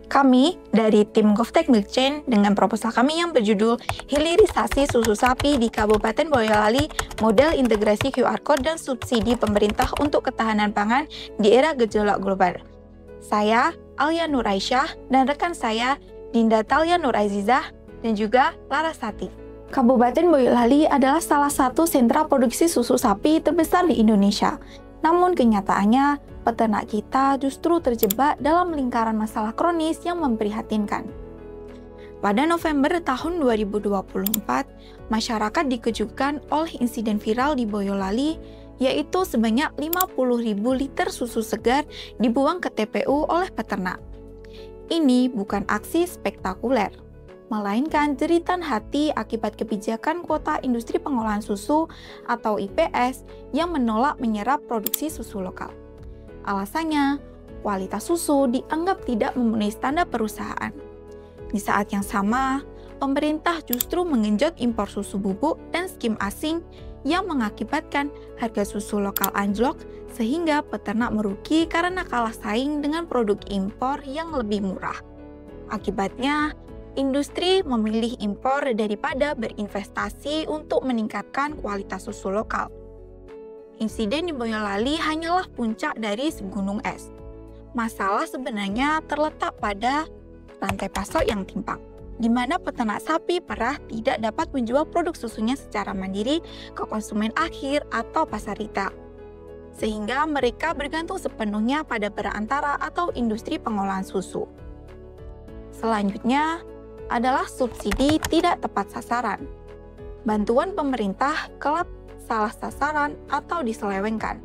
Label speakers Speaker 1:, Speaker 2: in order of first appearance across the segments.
Speaker 1: Kami dari tim GovTech Milk Chain dengan proposal kami yang berjudul Hilirisasi Susu Sapi di Kabupaten Boyolali, Model Integrasi QR Code dan Subsidi Pemerintah untuk Ketahanan Pangan di Era Gejolak Global. Saya, Alia Nur Aisyah, dan rekan saya, Dinda Talia Nur Azizah, dan juga Larasati. Kabupaten Boyolali adalah salah satu sentra produksi susu sapi terbesar di Indonesia. Namun kenyataannya, peternak kita justru terjebak dalam lingkaran masalah kronis yang memprihatinkan. Pada November tahun 2024, masyarakat dikejutkan oleh insiden viral di Boyolali, yaitu sebanyak 50.000 liter susu segar dibuang ke TPU oleh peternak. Ini bukan aksi spektakuler, melainkan jeritan hati akibat kebijakan kuota industri pengolahan susu atau IPS yang menolak menyerap produksi susu lokal. Alasannya, kualitas susu dianggap tidak memenuhi standar perusahaan. Di saat yang sama, pemerintah justru mengenjot impor susu bubuk dan skim asing yang mengakibatkan harga susu lokal anjlok sehingga peternak merugi karena kalah saing dengan produk impor yang lebih murah. Akibatnya, industri memilih impor daripada berinvestasi untuk meningkatkan kualitas susu lokal. Insiden di Boyolali hanyalah puncak dari segunung es. Masalah sebenarnya terletak pada rantai pasok yang timpang, di mana peternak sapi perah tidak dapat menjual produk susunya secara mandiri ke konsumen akhir atau pasar retail, sehingga mereka bergantung sepenuhnya pada perantara atau industri pengolahan susu. Selanjutnya adalah subsidi tidak tepat sasaran. Bantuan pemerintah kelak salah sasaran atau diselewengkan.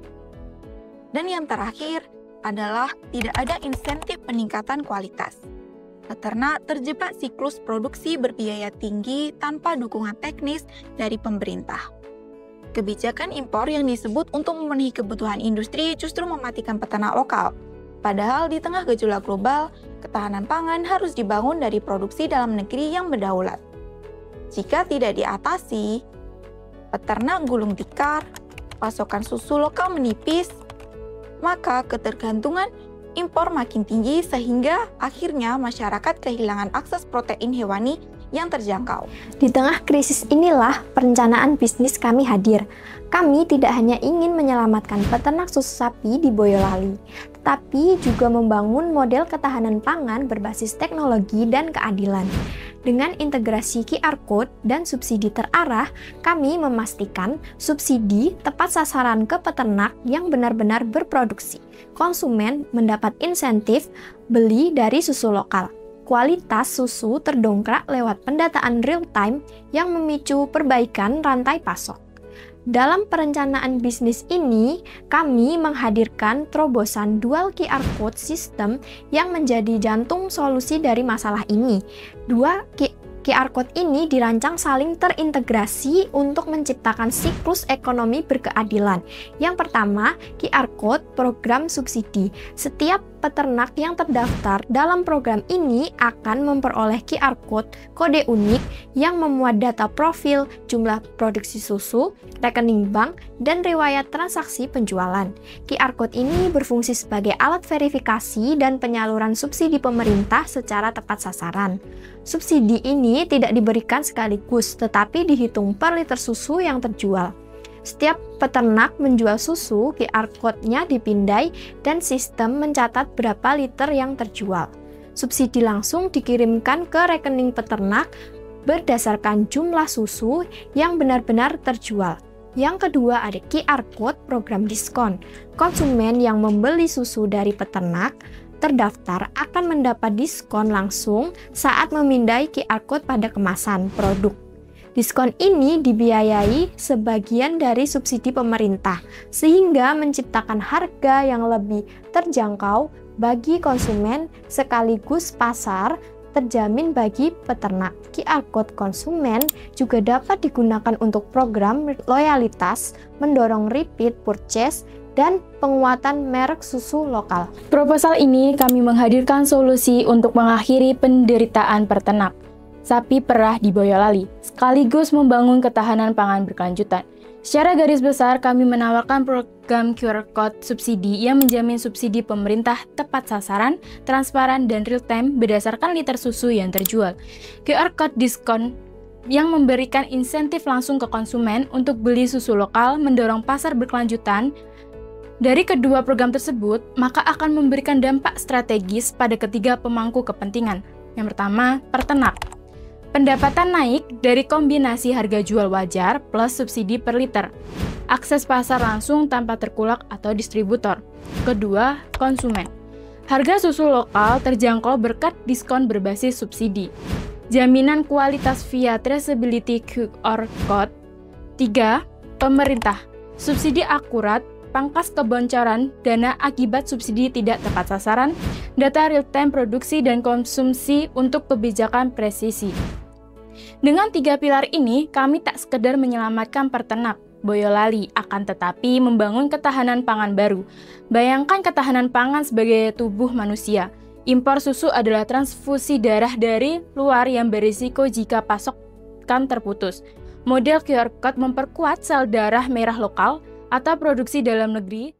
Speaker 1: Dan yang terakhir adalah tidak ada insentif peningkatan kualitas. Peternak terjebak siklus produksi berbiaya tinggi tanpa dukungan teknis dari pemerintah. Kebijakan impor yang disebut untuk memenuhi kebutuhan industri justru mematikan peternak lokal. Padahal di tengah gejolak global, ketahanan pangan harus dibangun dari produksi dalam negeri yang berdaulat. Jika tidak diatasi, peternak gulung tikar, pasokan susu lokal menipis, maka ketergantungan impor makin tinggi sehingga akhirnya masyarakat kehilangan akses protein hewani yang terjangkau.
Speaker 2: Di tengah krisis inilah perencanaan bisnis kami hadir. Kami tidak hanya ingin menyelamatkan peternak susu sapi di Boyolali, tetapi juga membangun model ketahanan pangan berbasis teknologi dan keadilan. Dengan integrasi QR Code dan subsidi terarah, kami memastikan subsidi tepat sasaran ke peternak yang benar-benar berproduksi. Konsumen mendapat insentif beli dari susu lokal. Kualitas susu terdongkrak lewat pendataan real-time yang memicu perbaikan rantai pasok. Dalam perencanaan bisnis ini, kami menghadirkan terobosan dual QR Code system yang menjadi jantung solusi dari masalah ini. Dua QR Code ini dirancang saling terintegrasi untuk menciptakan siklus ekonomi berkeadilan. Yang pertama, QR Code program subsidi. Setiap peternak yang terdaftar dalam program ini akan memperoleh QR Code kode unik yang memuat data profil, jumlah produksi susu, rekening bank, dan riwayat transaksi penjualan. QR Code ini berfungsi sebagai alat verifikasi dan penyaluran subsidi pemerintah secara tepat sasaran. Subsidi ini tidak diberikan sekaligus, tetapi dihitung per liter susu yang terjual. Setiap peternak menjual susu, QR Code-nya dipindai dan sistem mencatat berapa liter yang terjual. Subsidi langsung dikirimkan ke rekening peternak berdasarkan jumlah susu yang benar-benar terjual. Yang kedua ada QR Code program diskon. Konsumen yang membeli susu dari peternak terdaftar akan mendapat diskon langsung saat memindai QR Code pada kemasan produk. Diskon ini dibiayai sebagian dari subsidi pemerintah, sehingga menciptakan harga yang lebih terjangkau bagi konsumen sekaligus pasar terjamin bagi peternak. QR Code konsumen juga dapat digunakan untuk program loyalitas, mendorong repeat purchase, dan penguatan merek susu lokal.
Speaker 3: Proposal ini kami menghadirkan solusi untuk mengakhiri penderitaan peternak sapi perah di Boyolali, sekaligus membangun ketahanan pangan berkelanjutan. Secara garis besar, kami menawarkan program QR Code subsidi yang menjamin subsidi pemerintah tepat sasaran, transparan, dan real-time berdasarkan liter susu yang terjual. QR Code diskon yang memberikan insentif langsung ke konsumen untuk beli susu lokal mendorong pasar berkelanjutan. Dari kedua program tersebut, maka akan memberikan dampak strategis pada ketiga pemangku kepentingan. Yang pertama, peternak. Pendapatan naik dari kombinasi harga jual wajar plus subsidi per liter. Akses pasar langsung tanpa terkulak atau distributor. Kedua, konsumen. Harga susu lokal terjangkau berkat diskon berbasis subsidi. Jaminan kualitas via traceability QR Code. 3. Pemerintah. Subsidi akurat, pangkas kebocoran dana akibat subsidi tidak tepat sasaran, data real-time produksi dan konsumsi untuk kebijakan presisi. Dengan 3 pilar ini, kami tak sekedar menyelamatkan peternak Boyolali, akan tetapi membangun ketahanan pangan baru. Bayangkan ketahanan pangan sebagai tubuh manusia. Impor susu adalah transfusi darah dari luar yang berisiko jika pasokan terputus. Model QR Code memperkuat sel darah merah lokal atau produksi dalam negeri